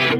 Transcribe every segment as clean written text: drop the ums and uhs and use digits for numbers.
Hi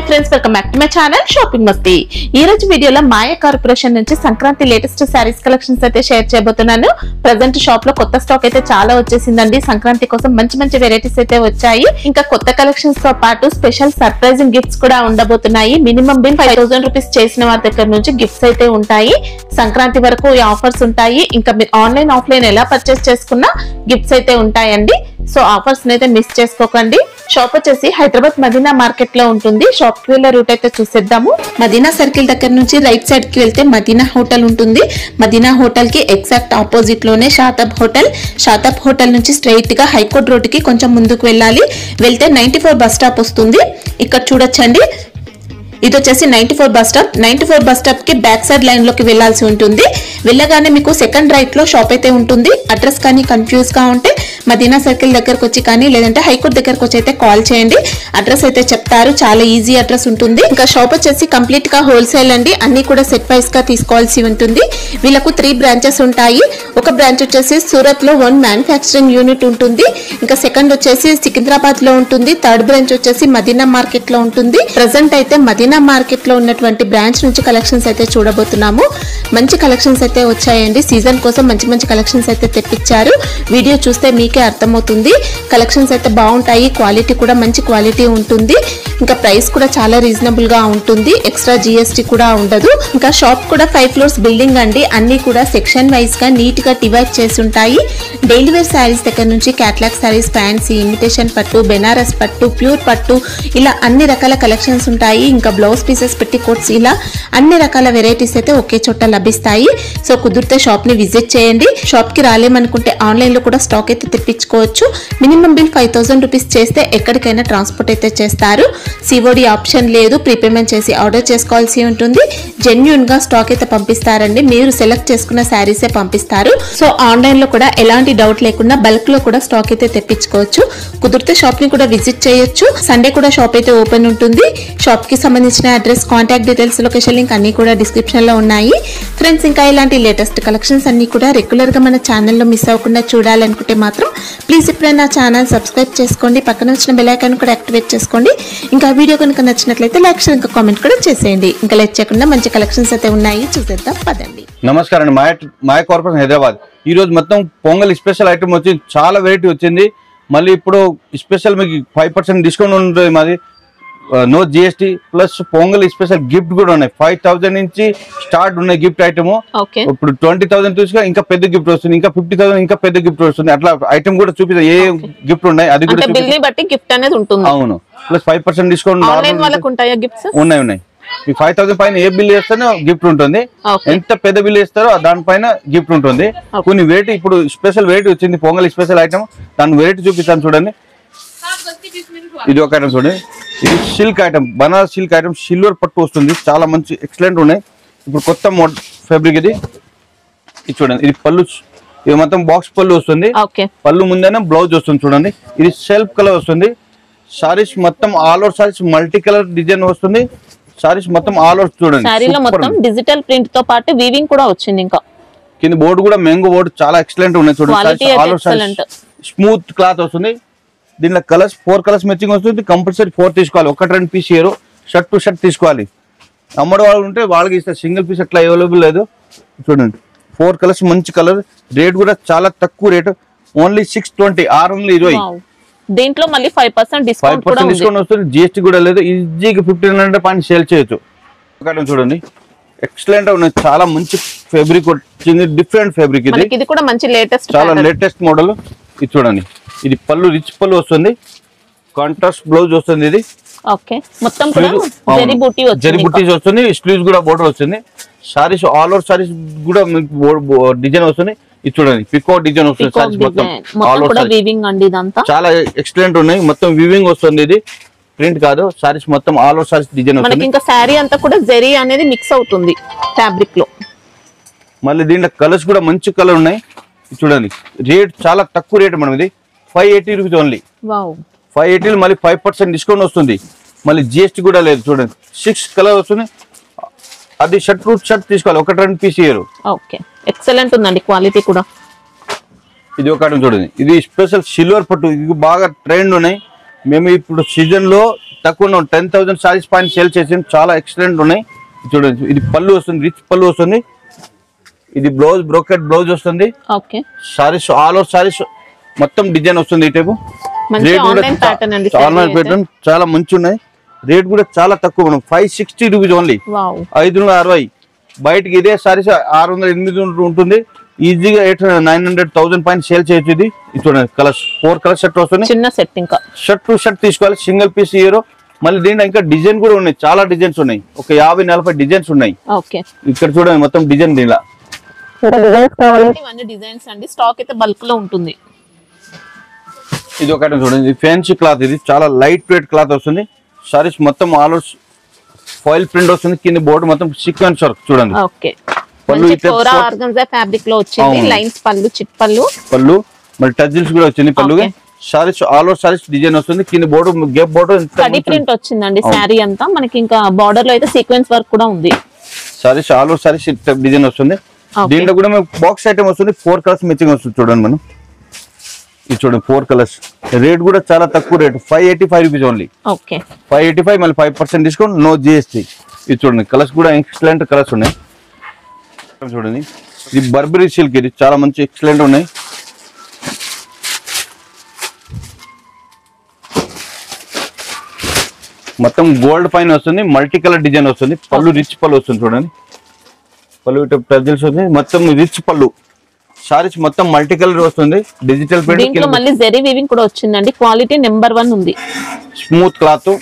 friends welcome back to my channel shopping Masti. ఈ రోజు వీడియోలో మాయా కార్పొరేషన్ నుంచి సంక్రాంతి లేటెస్ట్ సారీస్ కలెక్షన్స్ అయితే షేర్ చేయబోతున్నాను। ప్రెజెంట్ షాప్ లో కొత్త స్టాక్ అయితే చాలా వచ్చేసిందండి। సంక్రాంతి కోసం మంచి మంచి వెరైటీస్ అయితే వచ్చాయి। ఇంకా కొత్త కలెక్షన్స్ తో పాటు స్పెషల్ సర్ప్రైజింగ్ గిఫ్ట్స్ కూడా ఉండబోతున్నాయి। మినిమం బిల్ 5000 రూపాయస్ చేసిన వారి దగ్గర నుంచి గిఫ్ట్స్ అయితే ఉంటాయి। సంక్రాంతి వరకు ఈ ఆఫర్స్ ఉంటాయి। ఇంకా మీరు ఆన్లైన్ ఆఫ్లైన్ ఎలా పర్చేస్ చేసుకున్నా గిఫ్ట్స్ అయితే ఉంటాయండి। సో ఆఫర్స్ అయితే మిస్ చేసుకోకండి। షాప్ వచ్చేసి హైదరాబాద్ మదీనా మార్కెట్ లో ఉంటుంది। షాప్ కి వెళ్ళే రూట్ అయితే చూసేద్దాము। మదీనా సర్కిల్ దగ్గర నుంచి రైట్ సైడ్ కి వెళ్తే మదీనా హోటల్ ఉంటుంది। మదీనా హోటల్ కి ఎగ్జాక్ట్ ఆపోజిట్ లోనే షాతాబ్ హోటల్। షాతాబ్ హోటల్ నుంచి స్ట్రైట్ గా హైకోర్ట్ రోడ్ కి కొంచెం ముందుకు వెళ్ళాలి। వెళ్తే 94 బస్ స్టాప్ వస్తుంది। ఇక్కడ చూడొచ్చండి, ఇది వచ్చేసి 94 బస్ స్టాప్। 94 బస్ స్టాప్ కి బ్యాక్ సైడ్ లైన్ లోకి వెళ్లాల్సి ఉంటుంది। వెళ్ళగానే మీకు సెకండ్ రైట్ లో షాప్ అయితే ఉంటుంది। అడ్రస్ కానీ కన్ఫ్యూజ్ గా ఉంటే మదీనా సర్కిల్ దగ్గరకు వచ్చి కానీ లేదంటే హైకోర్ట్ దగ్గరకు వచ్చి అయితే కాల్ చేయండి। అడ్రస్ అయితే చెప్తారు, చాలా ఈజీ అడ్రస్ ఉంటుంది। ఇంకా షాప్ వచ్చేసి కంప్లీట్ గా హోల్సేల్ అండి, అన్ని కూడా సెట్ వైస్ గా తీసుకోవాల్సి ఉంటుంది। వీళ్ళకు 3 బ్రాంచెస్ ఉంటాయి। ఒక బ్రాంచ్ వచ్చేసి సూరత్ లో 1 మ్యానుఫ్యాక్చరింగ్ యూనిట్ ఉంటుంది। ఇంకా సెకండ్ వచ్చేసి సికింద్రాబాద్ లో ఉంటుంది। థర్డ్ బ్రాంచ్ వచ్చేసి మదీనా మార్కెట్ లో ఉంటుంది। ప్రెసెంట్ అయితే మదీనా మార్కెట్ లో ఉన్నటువంటి బ్రాంచ్ నుంచి కలెక్షన్స్ అయితే చూడబోతున్నాము। మంచి కలెక్షన్స్ అయితే వచ్చాయండి, సీజన్ కోసం మంచి మంచి కలెక్షన్స్ అయితే తెప్పించారు। వీడియో చూస్తే మీకే అర్థమవుతుంది। కలెక్షన్స్ అయితే బాగుంటాయి, క్వాలిటీ కూడా మంచి క్వాలిటీ ఉంటుంది। ఇంకా ప్రైస్ కూడా చాలా రీజనబుల్ గా ఉంటుంది, ఎక్స్ట్రా జిఎస్టీ కూడా ఉండదు। ఇంకా షాప్ కూడా 5 ఫ్లోర్స్ బిల్డింగ్ అండి, అన్ని కూడా సెక్షన్ వైజ్ గా నీట్ గా డివైడ్ చేసి ఉంటాయి। డైలీ వేర్ శారీస్ దగ్గర నుంచి క్యాట్లాగ్ శారీస్, ఫ్యాన్సీ, ఇమిటేషన్ పట్టు, బెనారస్ పట్టు, ప్యూర్ పట్టు, ఇలా అన్ని రకాల కలెక్షన్స్ ఉంటాయి। ఇంకా బ్లౌజ్ పీసెస్, పెట్టి కోట్స్, ఇలా అన్ని రకాల వెరైటీస్ అయితే ఒకే చోట లభిస్తాయి। సో కుదిరితే షాప్ ని విజిట్ చేయండి। షాప్ కి రాలేమనుకుంటే ఆన్లైన్ లో కూడా స్టాక్ అయితే తెప్పించుకోవచ్చు। మినిమం బిల్ 5000 రూపీస్ చేస్తే ఎక్కడికైనా ట్రాన్స్పోర్ట్ అయితే చేస్తారు। సిఓడి ఆప్షన్ లేదు, ప్రీపేమెంట్ చేసి ఆర్డర్ చేసుకోవాల్సి ఉంటుంది। జెన్యూన్ గా స్టాక్ అయితే పంపిస్తారండి, మీరు సెలెక్ట్ చేసుకున్న శారీసే పంపిస్తారు। సో ఆన్లైన్ లో కూడా ఎలాంటి డౌట్ లేకుండా బల్క్ లో కూడా స్టాక్ అయితే తెప్పించుకోవచ్చు। కుదిరితే షాప్ ని కూడా విజిట్ చేయొచ్చు। సండే కూడా షాప్ అయితే ఓపెన్ ఉంటుంది। షాప్ కి సంబంధించిన address, contact details, location link అన్ని కూడా డిస్క్రిప్షన్ లో ఉన్నాయి ఫ్రెండ్స్। ఇంకా ఇలాంటి లేటెస్ట్ కలెక్షన్స్ అన్ని కూడా రెగ్యులర్ గా మన ఛానల్లో మిస్ అవ్వకుండా చూడాలనుకుంటే మాత్రం ప్లీజ్ ఇప్పుడే నా ఛానల్ సబ్స్క్రైబ్ చేసుకోండి, పక్కన వచ్చిన బెల్ ఐకాన్ కూడా యాక్టివేట్ చేసుకోండి। ఇంకా వీడియో కనుక నచ్చినట్లయితే లైక్, షేర్, ఇంకా కామెంట్ కూడా చేసేయండి। ఇంకా లేట్ చేయకుండా మంచి కలెక్షన్స్ అయితే ఉన్నాయి, చూసేద్దాం పదండి। నమస్కారం అండి, మాయా కార్పొరేషన్ హైదరాబాద్। ఈ రోజు మొత్తం పొంగల్ స్పెషల్ ఐటమ్ వచ్చింది, చాలా వెరైటీ వచ్చింది। మళ్ళీ ఇప్పుడు స్పెషల్ మీకు 5% డిస్కౌంట్ ఉంటుంది, మాది no GST plus Pongal special gift కూడా ఉన్నాయి। 5000 నుంచి స్టార్ట్ ఉన్నాయి గిఫ్ట్ ఐటమ్। ఇప్పుడు 20000 తీసుకుని ఇంకా పెద్ద గిఫ్ట్ వస్తుంది, ఇంకా 50000 ఇంకా పెద్ద గిఫ్ట్ వస్తుంది। అట్లా ఐటమ్ కూడా చూపిస్తా, ఏ గిఫ్ట్ ఉన్నాయి అది కూడా గిఫ్ట్ అనేది ఉంటుంది। అవును, ప్లస్ 5% డిస్కౌంట్ ఉన్నాయి। మీకు 5000 పైన ఏ బిల్ చేస్తారో గిఫ్ట్ ఉంటుంది, ఎంత పెద్ద బిల్ చేస్తారో దానిపైన గిఫ్ట్ ఉంటుంది। కొన్ని వెరైటీ ఇప్పుడు స్పెషల్ వెరైటీ వచ్చింది, పొంగల్ స్పెషల్ ఐటమ్, దాని వెరైటీ చూపిస్తాను చూడండి। ఇది ఒక ఐటమ్ చూడండి, ఇది silk item, Banaras silk item, silver పట్టు వస్తుంది, చాలా మంచి ఎక్సలెంట్ ఉన్నాయి। ఇప్పుడు కొత్త ఫ్యాబ్రిక్ ఇది చూడండి। ఇది పళ్ళు, ఇది మొత్తం బాక్స్ పళ్ళు వస్తుంది, పళ్ళు ముందేనే బ్లౌజ్ వస్తుంది చూడండి। ఇది సెల్ఫ్ కలర్ వస్తుంది। సారీస్ మొత్తం all over saris multi colour design వస్తుంది। సారీస్ మొత్తం ఆల్ ఓవర్ చూడండి, డిజిటల్ ప్రింట్ తో పాటు వీవింగ్ కూడా వచ్చింది। ఇంకా కింద బోర్డు కూడా మ్యాంగో బోర్డు చాలా ఎక్సలెంట్ ఉన్నాయి చూడండి। All over sarees smooth cloth వస్తుంది। దీనిలో కలర్స్ 4 కలర్స్ మ్యాచింగ్ వస్తుంది। కంపల్సరీ 4 తీసుకోవాలి, 1-2 పీస్ ఇయర్, షర్ట్ టు షర్ట్ తీసుకోవాలి। అమ్మడు వాళ్ళు ఉంటే వాళ్ళకి ఇస్తారు, సింగిల్ పీస్ అట్లా అవైలబుల్ లేదు చూడండి। 4 కలర్స్ మంచి కలర్, రేట్ కూడా చాలా తక్కువ రేటు, ఓన్లీ 620, 620। దీంట్లో మళ్ళీ 5% డిస్కౌంట్ వస్తుంది, జిఎస్టీ కూడా లేదు। ఈజీగా 1500 పాయింట్ సేల్ చేయొచ్చు। చూడండి ఎక్సలెంట్ ఉన్నాయి, చాలా మంచి ఫ్యాబ్రిక్ వచ్చింది, డిఫరెంట్ ఫ్యాబ్రిక్ ఇది, ఇది కూడా మంచి లేటెస్ట్, చాలా లేటెస్ట్ మోడల్। ఇది చూడండి, ఇది పళ్ళు రిచ్ పళ్ళు వస్తుంది, కాంట్రాస్ట్ బ్లౌజ్ వస్తుంది। ఇది మొత్తం జరీ బుట్టీస్ వస్తుంది, స్లీవ్స్ కూడా బోర్డర్ వస్తుంది। సారీస్ ఆల్ ఓవర్ సారీస్ కూడా డిజైన్ వస్తుంది। ఇది చూడండి పికో డిజైన్ వస్తుంది, సారీస్ మొత్తం ఆల్ ఓవర్ వీవింగ్ అండి, ఇదంతా చాలా ఎక్సలెంట్ ఉన్నాయి, మొత్తం వీవింగ్ వస్తుంది, ఇది ప్రింట్ కాదు, సారీస్ మొత్తం ఆల్ ఓవర్ సారీస్ డిజైన్ వస్తుంది। ఇంకా సారీ అంతా కూడా జరీ అనేది మిక్స్ అవుతుంది ఫ్యాబ్రిక్ లో। మళ్ళీ దీంట్లో కలర్స్ కూడా మంచి కలర్ ఉన్నాయి చూడండి। రేట్ చాలా తక్కువ రేట్ మేడం, ఇది 580 రూపీస్ ఓన్లీ। 580 మళ్ళీ 5% డిస్కౌంట్ వస్తుంది, మళ్ళీ జిఎస్టీ కూడా లేదు చూడండి। 6 కలర్ వస్తుంది, అది షర్ట్ తీసుకోవాలి, 1-2 పీస్ ఇయర్। ఎక్సలెంట్ ఉందండి క్వాలిటీ కూడా। ఇది ఒక ఐటమ్ చూడండి, ఇది స్పెషల్ సిల్వర్ పట్టు, ఇది బాగా ట్రెండ్ ఉన్నాయి. మేము ఇప్పుడు సీజన్ లో తక్కువ 10,000 సారీస్ పైన సేల్ చేసి చాలా ఎక్సలెంట్ ఉన్నాయి. చూడండి, ఇది పళ్ళు వస్తుంది, రిచ్ పళ్ళు వస్తుంది. ఇది బ్లౌజ్ బ్రోకెట్ బ్లౌజ్ వస్తుంది. సారీస్ ఆల్ ఓవర్ సారీస్ మొత్తం డిజైన్ వస్తుంది. ఈ టైపు రేట్ కూడా ఆన్లైన్ ప్యాటర్న్ చాలా మంచి ఉన్నాయి. రేట్ కూడా చాలా తక్కువ, మనం 560 రూపీస్ ఓన్లీ, 560. బయటకి ఇదే సారీస్ 600-800 ఉంటుంది. ఈజీగా 800-900 పైన సేల్ చేయొచ్చు. ఇది చూడండి, కలర్స్ 4 కలర్ సెట్ వస్తుంది. చిన్న సెట్, ఇంకా షర్ట్ టు షర్ట్ తీసుకోవాలి, సింగిల్ పీస్ ఇయర్. మళ్ళీ దీంట్లో ఇంకా డిజైన్ కూడా ఉన్నాయి, చాలా డిజైన్స్ ఉన్నాయి, ఒక 50-40 డిజైన్స్ ఉన్నాయి. ఇక్కడ చూడండి మొత్తం డిజైన్, దీనిలో డిజైన్స్ అండి. స్టాక్ అయితే బల్క్ లో ఉంటుంది. ఇది ఒక ఐటమ్ చూడండి, ఇది ఫ్యాన్సీ క్లాత్, ఇది చాలా లైట్ వెయిట్ క్లాత్ వస్తుంది. సారీస్ మొత్తం ఆల్ ఓవర్ ఫాయిల్ ప్రింట్ వస్తుంది. కింద బోర్డు మొత్తం సీక్వెన్స్ వర్క్ చూడండి. ఫ్యాబ్రిక్ లో వచ్చింది, లైన్స్ పళ్ళు, చిట్ పళ్ళు, మరి టజిల్స్ కూడా వచ్చింది పళ్ళు. Saris all over saris design వస్తుంది. కింద బోర్డు గేప్ బోర్డు కడి ప్రింట్ వచ్చిందండి. శారీ అంతా మనకి ఇంకా బార్డర్ లో అయితే సీక్వెన్స్ వర్క్ కూడా ఉంది. Saris all over saris design వస్తుంది. దీంట్లో కూడా మనకు బాక్స్ ఐటమ్ వస్తుంది. 4 కలర్స్ మ్యాచింగ్ వస్తుంది. చూడండి మనం, ఇది చూడండి 4 కలర్స్. రేట్ కూడా చాలా తక్కువ రేట్, 585 రూపీస్ ఓన్లీ. 585 మళ్ళీ 5% డిస్కౌంట్, నో జిఎస్టీ. ఇది చూడండి, కలర్స్ కూడా ఎక్సలెంట్ కలర్స్ ఉన్నాయి. చూడండి, ఇది బర్బరీ సిల్క్, ఇది చాలా మంచి ఎక్సలెంట్ ఉన్నాయి. మొత్తం గోల్డ్ పైన వస్తుంది, మల్టీ కలర్ డిజైన్ వస్తుంది. పళ్ళు రిచ్ పళ్ళు వస్తుంది. చూడండి, పళ్ళు టజిల్స్ వస్తుంది, మొత్తం రిచ్ పళ్ళు. సారీస్ మొత్తం మల్టీ కలర్ వస్తుంది, డిజిటల్ ప్రింట్. దీంట్లో మళ్ళీ జరీ వీవింగ్ కూడా వచ్చిందండి. క్వాలిటీ నెంబర్ 1 ఉంది. Smooth cloth.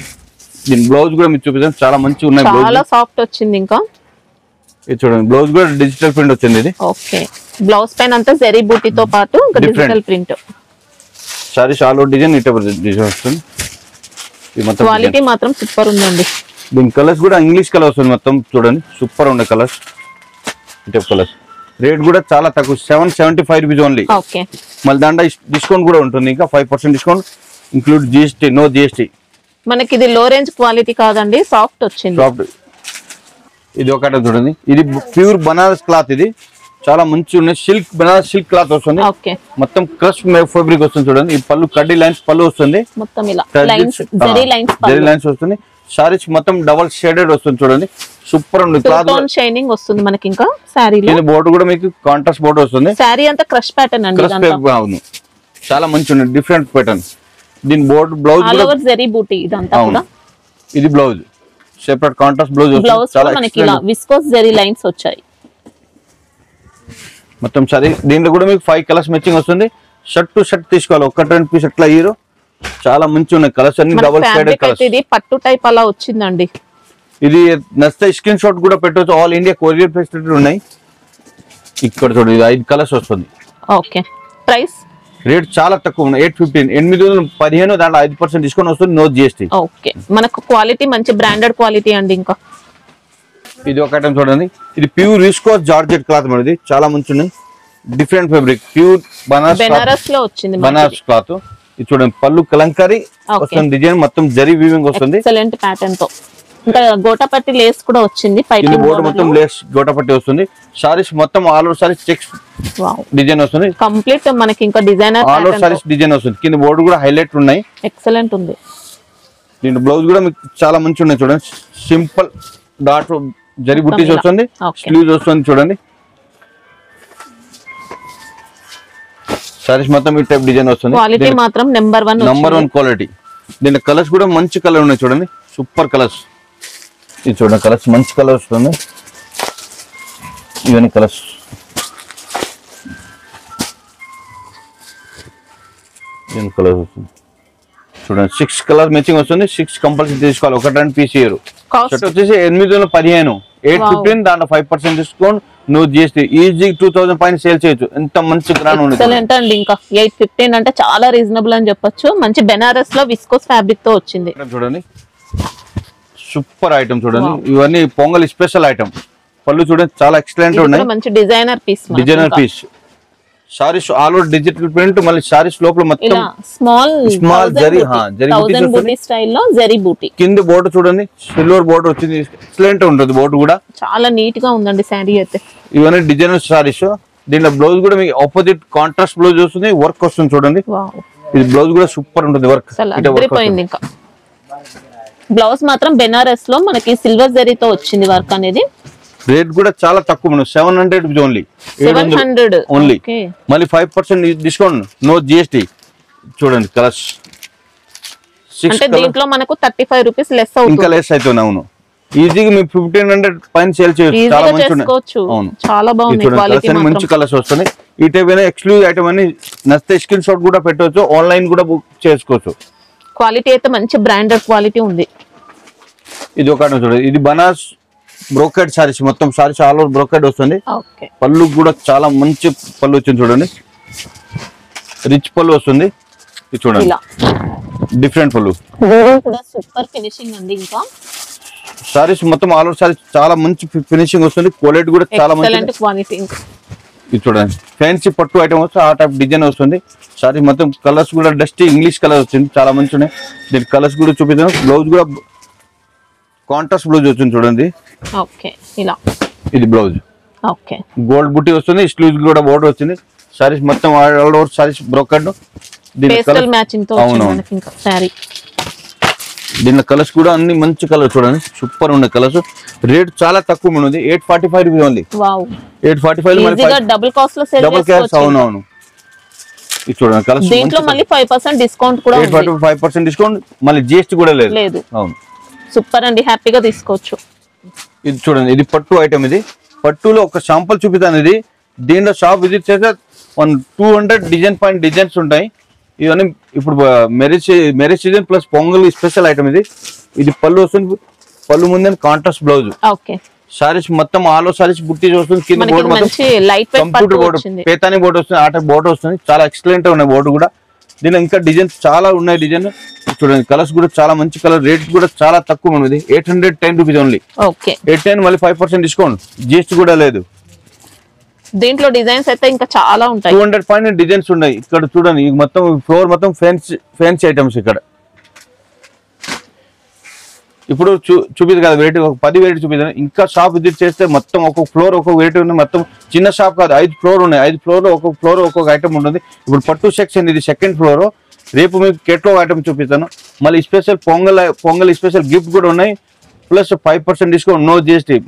దీని బ్లౌజ్ కూడా మీకు చూపిస్తాను, చాలా మంచిగా ఉన్నాయి. చాలా సాఫ్ట్ వచ్చింది. ఇంకా ఇది చూడండి, బ్లౌజ్ కూడా డిజిటల్ ప్రింట్ వచ్చింది. ఇది బ్లౌజ్ పైన అంతా జరీ బూటీతో పాటు digital print. Saris all over design design వస్తుంది. క్వాలిటీ మాత్రం సూపర్ ఉందండి. దీని కలర్స్ కూడా ఇంగ్లీష్ కలర్ వస్తుంది. మొత్తం చూడండి, సూపర్ ఉండే కలర్స్. కలర్స్ రేట్ కూడా చాలా తక్కువ, 775 రూపీస్ ఓన్లీ. మళ్ళీ దాంట్లో డిస్కౌంట్ కూడా ఉంటుంది, ఇంకా 5% discount include GST, no GST. మనకి ఇది లో రేంజ్ క్వాలిటీ కాదండి, సాఫ్ట్ వచ్చింది. సాఫ్ట్. ఇది ఒకటే చూడండి, ఇది ప్యూర్ బనారస్ క్లాత్. ఇది చాలా మంచి ఉన్నాయి. సిల్క్, బనారస్ సిల్క్ క్లాత్ వస్తుంది. మొత్తం క్రష్ ఫ్యాబ్రిక్ వస్తుంది. చూడండి, ఈ పళ్ళు కడ్డీ లైన్స్ పళ్ళు వస్తుంది. మొత్తం ఇలా జరీ లైన్స్ వస్తుంది. సారీస్ మొత్తం డబల్ షేడెడ్ వస్తుంది. చూడండి, సూపర్ ఉంది. క్లాత్ షైనింగ్ వస్తుంది మనకి. ఇంకా సారీలో బోర్డు కూడా మీకు కాంట్రాస్ట్ బోర్డు వస్తుంది. సారీ అంతా క్రష్ ప్యాటర్న్ అండి. అవును, చాలా మంచి ఉంది, డిఫరెంట్ ప్యాటర్న్. దీని border blouse all over zari buti ఇదంతా కూడా. ఇది బ్లౌజ్ సెపరేట్ కాంట్రాస్ట్ బ్లౌజ్. చాలా మనకి ఇలా విస్కోస్ జరీ లైన్స్ వచ్చాయి మొత్తం సారీ. దీంట్లో కూడా మీకు 5 కలర్స్ మ్యాచింగ్ వస్తుంది. షర్ట్ టు షర్ట్ తీసుకోవాలి, 1-2 పీస్ అట్లా హీరో. చాలా మంచి ఉన్నాయి కలర్స్ అన్ని, డబుల్ షేడెడ్ కలర్స్. ఇది పట్టు టైప్ అలా వచ్చిందండి. ఇది నచ్చితే స్క్రీన్ షాట్ కూడా పెట్టవచ్చు. ఆల్ ఇండియా కొరియర్ ఫెసిలిటీ ఉన్నాయి. ఇక్కడ చూడండి, 5 కలర్స్ వస్తుంది. ప్రైస్ రేట్ చాలా తక్కువ ఉన్నాయి, 815. దాంట్లో 5% డిస్కౌంట్ వస్తుంది, నో జిఎస్టీ. మనకు క్వాలిటీ మంచి బ్రాండెడ్ క్వాలిటీ అండి. ఇంకా ఇది ఒక ఐటమ్ చూడండి, ఇది ప్యూర్ విస్కోస్ జార్జెట్ క్లాత్ మనది, చాలా మంచి ఉన్నాయి. డిఫరెంట్ ఫ్యాబ్రిక్, ప్యూర్ బనారస్ లో వచ్చింది, బనారస్ క్లాత్. ఇది చూడండి, పళ్ళు కలంకారీ వస్తుంది, డిజైన్ మొత్తం జరీ వీవింగ్ వస్తుంది. ఎక్సలెంట్ ప్యాటర్న్ తో. ఇంకా గోటాపట్టి లేస్ కూడా వచ్చింది. బోర్డు మొత్తం లేస్ గోటాపట్టి వస్తుంది. సారీస్ మొత్తం all over saris checks design వస్తుంది. కంప్లీట్ మనకి ఇంకా designer all over saris design వస్తుంది. కింద బోర్డు కూడా హైలైట్ ఉన్నాయి. ఎక్సలెంట్ ఉంది. దీని బ్లౌజ్ కూడా మీకు చాలా మంచి ఉన్నాయి. చూడండి, సింపుల్ డాట్ జరీ బుట్టీస్ వస్తుంది, స్లీవ్స్ వస్తుంది. చూడండి, సారీస్ మొత్తం ఈ టైప్ డిజైన్ వస్తుంది. క్వాలిటీ మాత్రం నెంబర్ 1 క్వాలిటీ. దీని కలర్స్ కూడా మంచి కలర్ ఉన్నాయి. చూడండి, సూపర్ కలర్స్. ఇది చూడండి, కలర్స్ మంచి కలర్ వస్తుంది. ఇవన్నీ కలర్స్. దీని కలర్ వస్తుంది. చూడండి, 6 కలర్ మ్యాచింగ్ వస్తుంది. 6 కంపల్సరీ తీసుకోవాలి, 1-2 పీస్ ఇయర్. షర్ట్ వచ్చేసి 815, 815. దాంట్లో 5% డిస్కౌంట్, నో జిఎస్టీ. ఈజీ 2000 పైన సేల్ చేయొచ్చు. ఎంత మంచి గ్రాండ్ ఉంది. ఎక్సలెంట్ అండి. ఇంకా 815 అంటే చాలా రీజనబుల్ అని చెప్పొచ్చు. మంచి బెనారస్ లో విస్కోస్ ఫ్యాబ్రిక్ తో వచ్చింది. చూడండి, సూపర్ ఐటమ్. చూడండి, ఇవన్నీ పొంగల్ స్పెషల్ ఐటమ్. పళ్ళు చూడండి, చాలా ఎక్సలెంట్ ఉన్నాయి. మంచి designer piece. Sarees all over digital print. మళ్ళీ సారీస్ లోపల మొత్తం స్మాల్ జరీ బూటీ స్టైల్లో జరీ బూటీ. కింద బోర్డు చూడండి, సిల్వర్ బోర్డు వచ్చింది. ఎక్సలెంట్ ఉంటుంది బోర్డు కూడా. చాలా నీట్ గా ఉందండి శారీ అయితే. ఇవన్నీ డిజైనర్ సారీస్. దీంట్లో బ్లౌజ్ కూడా మీకు ఆపోజిట్ కాంట్రాస్ట్ బ్లౌజ్ వస్తుంది, వర్క్ వస్తుంది చూడండి. ఇది బ్లౌజ్ కూడా సూపర్ ఉంటుంది వర్క్. ఇంకా బ్లౌజ్ మాత్రం బెనారస్ లో మనకి సిల్వర్ జరీతో వచ్చింది వర్క్ అనేది. రేట్ కూడా చాలా తక్కువ, 700 ఓన్లీ. 700 ఓన్లీ. మళ్ళీ 5% డిస్కౌంట్, నో జిఎస్టీ. చూడండి కలర్స్. అంటే దీంట్లో మనకు 35 రూపీస్ లెస్ అవుతుంది. ఇంకా లెస్ అవుతుంది. అవును, ఈజీగా మీరు 1500 పైన సేల్ చేయొచ్చు. చాలా మంచి, అవును చాలా బాగుంది. క్వాలిటీ మంచి కలర్స్ వస్తున్నాయి. ఈ టైప్ అయినా ఎక్స్క్లూజివ్ ఐటమ్ అని నచ్చితే స్క్రీన్ షాట్ కూడా పెట్టవచ్చు, ఆన్లైన్ కూడా బుక్ చేసుకోవచ్చు. క్వాలిటీ అయితే మంచి బ్రాండెడ్ క్వాలిటీ ఉంది. ఇది ఒకటి చూడండి, ఇది బనారస్ బ్రోకెడ్ సారీస్, మొత్తం సారీస్ ఆల్ ఓవర్ బ్రోకెడ్ వస్తుంది. పళ్ళు కూడా చాలా మంచి పళ్ళు వచ్చింది చూడండి, రిచ్ పళ్ళు వస్తుంది. ఇది చూడండి డిఫరెంట్ పళ్ళు, సూపర్ ఫినిషింగ్ అండి. ఇంకా సారీస్ మొత్తం ఆల్ ఓవర్ సారీస్ చాలా మంచి ఫినిషింగ్ వస్తుంది, క్వాలిటీ కూడా చాలా మంచి క్వాలిటీ. ఇది చూడండి ఫ్యాన్సీ పట్టు ఐటమ్ వస్తుంది, ఆ టైప్ డిజైన్ వస్తుంది. సారీ మొత్తం కలర్స్ కూడా డస్టీ ఇంగ్లీష్ కలర్ వచ్చింది, చాలా మంచి ఉన్నాయి. దీని కలర్స్ కూడా చూపిస్తాను. బ్లౌజ్ కూడా కాంట్రాస్ట్ బ్లౌజ్ వచ్చింది చూడండి. ఇది బ్లౌజ్ గోల్డ్ బుట్టి వస్తుంది, స్లీవ్స్ కూడా బోర్డర్ వచ్చింది. సారీస్ మొత్తం ఆల్ ఓవర్ సారీస్ బ్రోకెడ్. దీని కలర్స్ కూడా అన్ని మంచి కలర్ చూడండి, సూపర్ ఉన్నాయి కలర్స్. రేట్ చాలా తక్కువ ఉన్నది, 845 రూపీస్ ఓన్లీ. 845 double cost. అవునవును. ఇది చూడండి కలర్స్. దీంట్లో మళ్ళీ 5% డిస్కౌంట్ కూడా ఉంది. 5% డిస్కౌంట్, మళ్ళీ జిఎస్టీ కూడా లేదు. అవును, సూపర్ అండి, హ్యాపీగా తీసుకోవచ్చు. ఇది చూడండి, ఇది పట్టు ఐటమ్. ఇది పట్టులో ఒక శాంపుల్ చూపిస్తాను. ఇది దీంట్లో షాప్ విజిట్ చేస్తే 200 డిజైన్ పాయింట్ డిజైన్స్ ఉంటాయి. ఇవన్నీ ఇప్పుడు marriage season plus Pongal special item. ఇది పళ్ళు వస్తుంది, పళ్ళు ముందే కాంట్రాస్ట్ బ్లౌజ్. సారీస్ మొత్తం ఆల్ ఓవర్ సారీస్ బుట్టి వస్తుంది. కింద బోర్డు మొత్తం కంప్యూటర్ బోర్డు, పేతాని బోర్డు వస్తుంది, ఆట బోర్డు వస్తుంది. చాలా ఎక్సలెంట్ ఉన్నాయి బోర్డు కూడా. దీనిలో ఇంకా డిజైన్స్ చాలా ఉన్నాయి. డిజైన్ చూడండి, కలర్స్ కూడా చాలా మంచి కలర్. రేట్ కూడా చాలా తక్కువ ఉన్నది, 810 రూపీస్ ఓన్లీ. 810 మళ్ళీ 5% డిస్కౌంట్, జిఎస్టీ కూడా లేదు. దీంట్లో డిజైన్స్ అయితే ఇంకా చాలా ఉంటాయి, 200 పాయింట్ డిజైన్స్ ఉన్నాయి. ఇక్కడ చూడండి, మొత్తం ఫ్లోర్ మొత్తం ఫ్యాన్సీ ఐటమ్స్. ఇక్కడ ఇప్పుడు చూపిదు కదా వెరైటీ, ఒక 10 వెరైటీ చూపిస్తాను. ఇంకా షాప్ విజిట్ చేస్తే మొత్తం ఒక్కొక్క ఫ్లోర్ ఒక్కొక్క వెరైటీ ఉంది. మొత్తం చిన్న షాప్ కాదు, 5 ఫ్లోర్ ఉన్నాయి. 5 ఫ్లోర్ ఒక్కొక్క ఫ్లోర్ ఒక్కొక్క ఐటమ్ ఉంటుంది. ఇప్పుడు పట్టు సెక్షన్, ఇది సెకండ్ ఫ్లోర్. రేపు మీకు కేటలాగ్ ఐటమ్ చూపిస్తాను. మళ్ళీ స్పెషల్ పొంగల్ స్పెషల్ గిఫ్ట్ కూడా ఉన్నాయి, ప్లస్ 5% డిస్కౌంట్, నో జిఎస్టీ.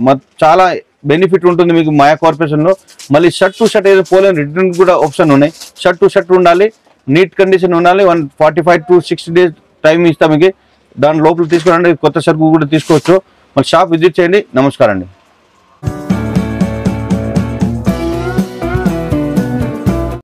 చాలా బెనిఫిట్ ఉంటుంది మీకు మాయా కార్పొరేషన్ లో. మళ్ళీ షర్ట్ టు షర్ట్ ఏదో పోలేని రిటర్న్ కూడా ఆప్షన్ ఉన్నాయి. షర్ట్ టు షర్ట్ ఉండాలి, నీట్ కండిషన్ ఉండాలి. 145 to 60 days టైం ఇస్తాం మీకు. దాని లోపల తీసుకోండి, కొత్త సరుకు కూడా తీసుకోవచ్చు. మళ్ళీ షాప్ విజిట్ చేయండి. నమస్కారం అండి.